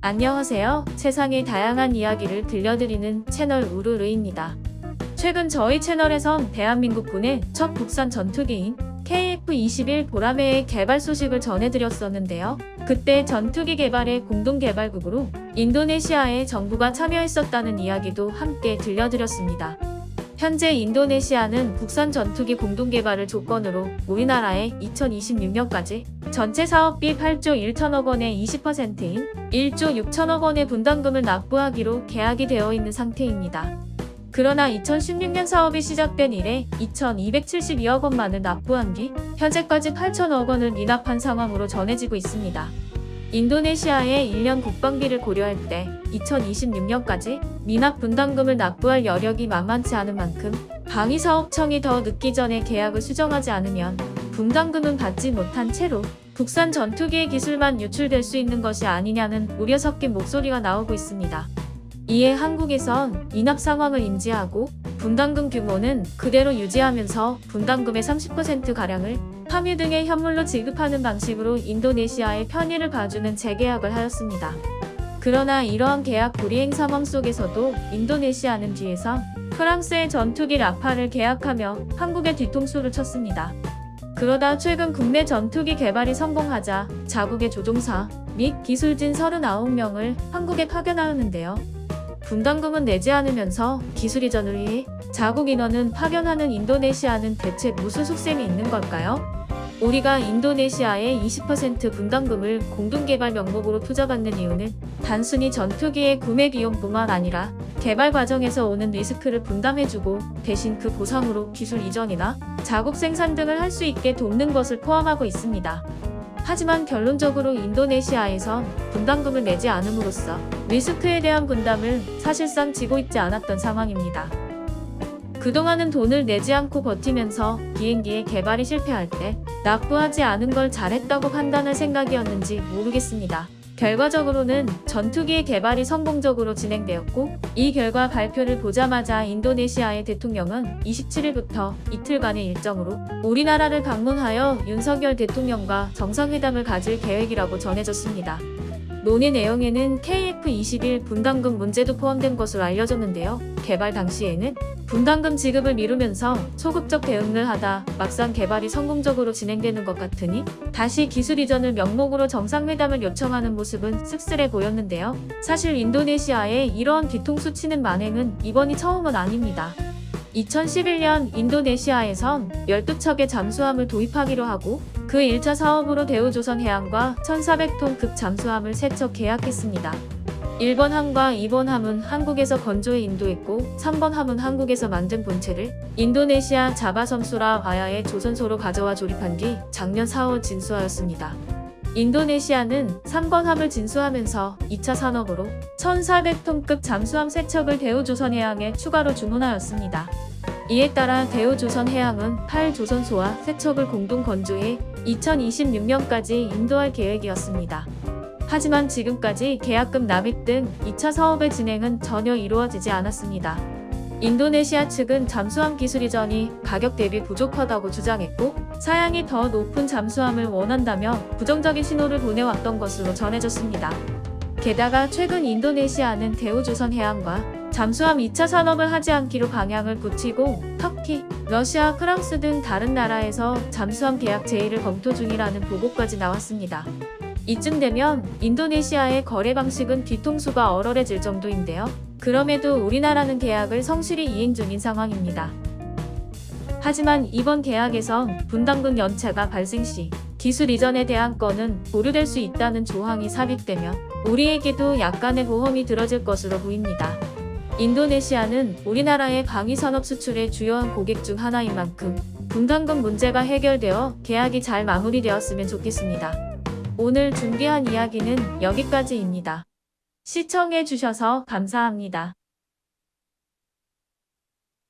안녕하세요. 세상의 다양한 이야기를 들려드리는 채널 우르르입니다. 최근 저희 채널에선 대한민국군의 첫 국산 전투기인 KF-21 보라매의 개발 소식을 전해드렸었는데요. 그때 전투기 개발의 공동개발국으로 인도네시아의 정부가 참여했었다는 이야기도 함께 들려드렸습니다. 현재 인도네시아는 국산 전투기 공동개발을 조건으로 우리나라에 2026년까지 전체 사업비 8조 1천억 원의 20%인 1조 6천억 원의 분담금을 납부하기로 계약이 되어 있는 상태입니다. 그러나 2016년 사업이 시작된 이래 2,272억 원만을 납부한 뒤 현재까지 8천억 원을 미납한 상황으로 전해지고 있습니다. 인도네시아의 1년 국방비를 고려할 때 2026년까지 미납 분담금을 납부할 여력이 만만치 않은 만큼 방위사업청이 더 늦기 전에 계약을 수정하지 않으면 분담금은 받지 못한 채로 국산 전투기의 기술만 유출될 수 있는 것이 아니냐는 우려 섞인 목소리가 나오고 있습니다. 이에 한국에선 미납 상황을 인지하고 분담금 규모는 그대로 유지하면서 분담금의 30%가량을 함유 등의 현물로 지급하는 방식으로 인도네시아의 편의를 봐주는 재계약을 하였습니다. 그러나 이러한 계약 불이행 상황 속에서도 인도네시아는 뒤에서 프랑스의 전투기 라팔을 계약하며 한국의 뒤통수를 쳤습니다. 그러다 최근 국내 전투기 개발이 성공하자 자국의 조종사 및 기술진 39명을 한국에 파견하였는데요. 분담금은 내지 않으면서 기술 이전을 위해 자국 인원은 파견하는 인도네시아는 대체 무슨 속셈이 있는 걸까요? 우리가 인도네시아의 20% 분담금을 공동개발 명목으로 투자받는 이유는 단순히 전투기의 구매 비용뿐만 아니라 개발 과정에서 오는 리스크를 분담해주고 대신 그 보상으로 기술 이전이나 자국 생산 등을 할 수 있게 돕는 것을 포함하고 있습니다. 하지만 결론적으로 인도네시아에선 분담금을 내지 않음으로써 리스크에 대한 분담을 사실상 지고 있지 않았던 상황입니다. 그동안은 돈을 내지 않고 버티면서 비행기의 개발이 실패할 때 납부하지 않은 걸 잘했다고 판단할 생각이었는지 모르겠습니다. 결과적으로는 전투기의 개발이 성공적으로 진행되었고 이 결과 발표를 보자마자 인도네시아의 대통령은 27일부터 이틀간의 일정으로 우리나라를 방문하여 윤석열 대통령과 정상회담을 가질 계획이라고 전해졌습니다. 논의 내용에는 KF-21 분담금 문제도 포함된 것으로 알려졌는데요. 개발 당시에는 분담금 지급을 미루면서 소극적 대응을 하다 막상 개발이 성공적으로 진행되는 것 같으니 다시 기술 이전을 명목으로 정상회담을 요청하는 모습은 씁쓸해 보였는데요. 사실 인도네시아의 이러한 뒤통수 치는 만행은 이번이 처음은 아닙니다. 2011년 인도네시아에선 12척의 잠수함을 도입하기로 하고 그 1차 사업으로 대우조선해양과 1,400톤급 잠수함을 3척 계약했습니다. 1번 함과 2번 함은 한국에서 건조해 인도했고 3번 함은 한국에서 만든 본체를 인도네시아 자바섬수라 와야의 조선소로 가져와 조립한 뒤 작년 4월 진수하였습니다. 인도네시아는 3번 함을 진수하면서 2차 산업으로 1,400톤급 잠수함 3척을 대우조선해양에 추가로 주문하였습니다. 이에 따라 대우조선해양은 8조선소와 3척을 공동 건조해 2026년까지 인도할 계획이었습니다. 하지만 지금까지 계약금 납입 등 2차 사업의 진행은 전혀 이루어지지 않았습니다. 인도네시아 측은 잠수함 기술 이전이 가격 대비 부족하다고 주장했고 사양이 더 높은 잠수함을 원한다며 부정적인 신호를 보내왔던 것으로 전해졌습니다. 게다가 최근 인도네시아는 대우조선해양과 잠수함 2차 산업을 하지 않기로 방향을 굳히고 터키, 러시아, 프랑스 등 다른 나라에서 잠수함 계약 제의를 검토 중이라는 보고까지 나왔습니다. 이쯤 되면 인도네시아의 거래 방식은 뒤통수가 얼얼해질 정도인데요. 그럼에도 우리나라는 계약을 성실히 이행 중인 상황입니다. 하지만 이번 계약에선 분담금 연체가 발생 시 기술 이전에 대한 건은 보류될 수 있다는 조항이 삽입되며 우리에게도 약간의 보험이 들어질 것으로 보입니다. 인도네시아는 우리나라의 방위산업 수출의 주요한 고객 중 하나인 만큼 분담금 문제가 해결되어 계약이 잘 마무리되었으면 좋겠습니다. 오늘 준비한 이야기는 여기까지입니다. 시청해주셔서 감사합니다.